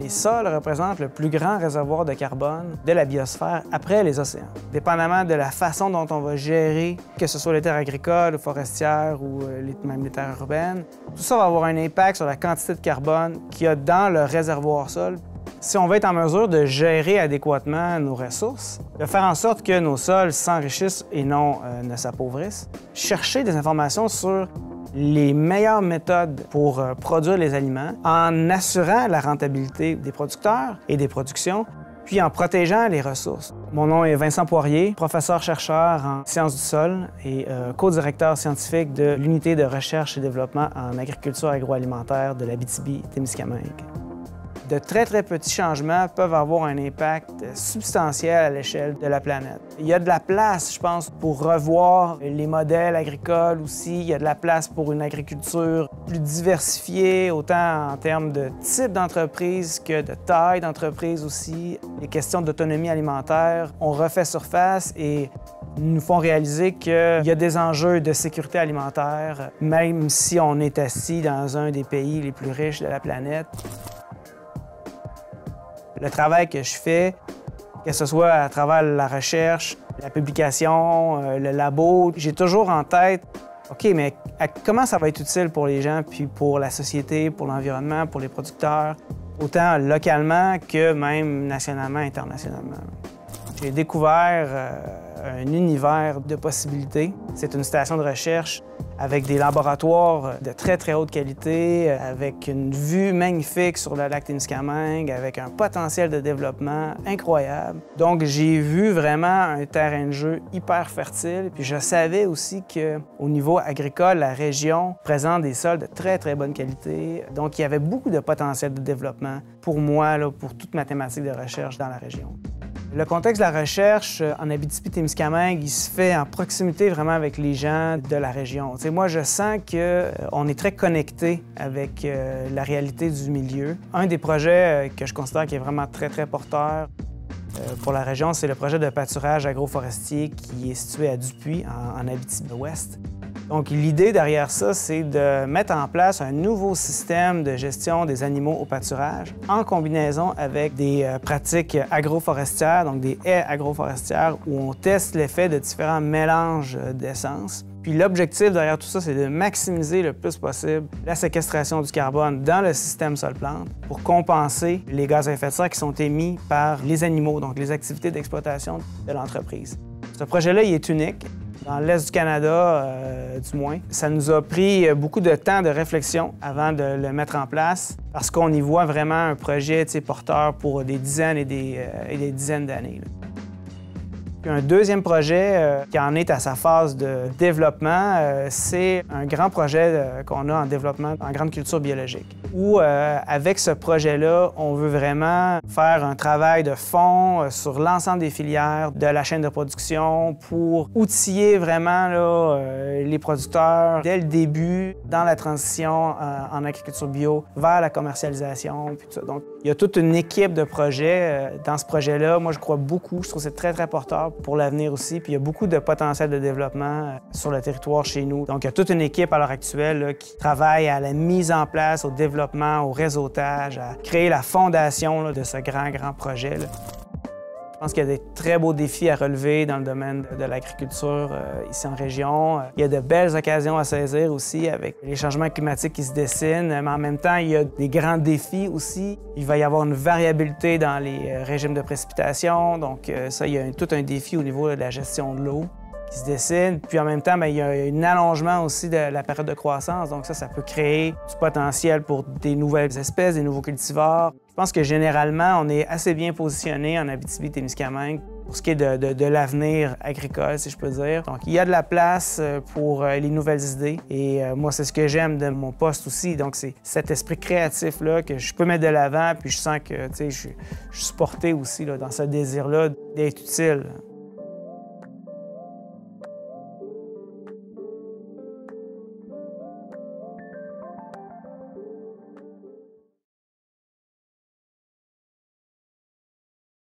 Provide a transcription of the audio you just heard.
Les sols représentent le plus grand réservoir de carbone de la biosphère après les océans. Dépendamment de la façon dont on va gérer, que ce soit les terres agricoles, forestières ou même les terres urbaines, tout ça va avoir un impact sur la quantité de carbone qu'il y a dans le réservoir sol. Si on veut être en mesure de gérer adéquatement nos ressources, de faire en sorte que nos sols s'enrichissent et non ne s'appauvrissent, chercher des informations sur les meilleures méthodes pour produire les aliments en assurant la rentabilité des producteurs et des productions, puis en protégeant les ressources. Mon nom est Vincent Poirier, professeur-chercheur en sciences du sol et co-directeur scientifique de l'unité de recherche et développement en agriculture agroalimentaire de l'Abitibi-Témiscamingue. De très petits changements peuvent avoir un impact substantiel à l'échelle de la planète. Il y a de la place, je pense, pour revoir les modèles agricoles aussi. Il y a de la place pour une agriculture plus diversifiée, autant en termes de type d'entreprise que de taille d'entreprise aussi. Les questions d'autonomie alimentaire ont refait surface et nous font réaliser qu'il y a des enjeux de sécurité alimentaire, même si on est assis dans un des pays les plus riches de la planète. Le travail que je fais, que ce soit à travers la recherche, la publication, le labo, j'ai toujours en tête, OK, mais comment ça va être utile pour les gens, puis pour la société, pour l'environnement, pour les producteurs, autant localement que même nationalement, internationalement. J'ai découvert un univers de possibilités. C'est une station de recherche avec des laboratoires de très haute qualité, avec une vue magnifique sur le lac Témiscamingue, avec un potentiel de développement incroyable. Donc, j'ai vu vraiment un terrain de jeu hyper fertile. Puis je savais aussi qu'au niveau agricole, la région présente des sols de très bonne qualité. Donc, il y avait beaucoup de potentiel de développement pour moi, là, pour toute ma thématique de recherche dans la région. Le contexte de la recherche en Abitibi-Témiscamingue, il se fait en proximité vraiment avec les gens de la région. T'sais, moi, je sens qu'on est très connecté avec la réalité du milieu. Un des projets que je considère qui est vraiment très porteur pour la région, c'est le projet de pâturage agroforestier qui est situé à Dupuis, en Abitibi-Ouest. Donc, l'idée derrière ça, c'est de mettre en place un nouveau système de gestion des animaux au pâturage en combinaison avec des pratiques agroforestières, donc des haies agroforestières, où on teste l'effet de différents mélanges d'essences. Puis l'objectif derrière tout ça, c'est de maximiser le plus possible la séquestration du carbone dans le système sol-plante pour compenser les gaz à effet de serre qui sont émis par les animaux, donc les activités d'exploitation de l'entreprise. Ce projet-là, il est unique. Dans l'Est du Canada, du moins. Ça nous a pris beaucoup de temps de réflexion avant de le mettre en place parce qu'on y voit vraiment un projet porteur pour des dizaines et des dizaines d'années. Puis un deuxième projet qui en est à sa phase de développement, c'est un grand projet qu'on a en développement en grande culture biologique, où avec ce projet-là, on veut vraiment faire un travail de fond sur l'ensemble des filières de la chaîne de production pour outiller vraiment là, les producteurs dès le début dans la transition en agriculture bio vers la commercialisation. Puis tout ça. Donc, il y a toute une équipe de projets dans ce projet-là. Moi, je crois beaucoup. Je trouve que c'est très porteur pour l'avenir aussi. Puis il y a beaucoup de potentiel de développement sur le territoire chez nous. Donc, il y a toute une équipe à l'heure actuelle là, qui travaille à la mise en place, au développement, au réseautage, à créer la fondation là, de ce grand projet. Là. Je pense qu'il y a des très beaux défis à relever dans le domaine de l'agriculture ici en région. Il y a de belles occasions à saisir aussi avec les changements climatiques qui se dessinent, mais en même temps, il y a des grands défis aussi. Il va y avoir une variabilité dans les régimes de précipitation, donc ça, il y a tout un défi au niveau de la gestion de l'eau qui se dessine. Puis en même temps, bien, il y a un allongement aussi de la période de croissance, donc ça peut créer du potentiel pour des nouvelles espèces, des nouveaux cultivars. Je pense que généralement, on est assez bien positionné en Abitibi-Témiscamingue pour ce qui est de l'avenir agricole, si je peux dire. Donc, il y a de la place pour les nouvelles idées et moi, c'est ce que j'aime de mon poste aussi. Donc, c'est cet esprit créatif-là que je peux mettre de l'avant puis je sens que, tu sais, je suis porté aussi là, dans ce désir-là d'être utile.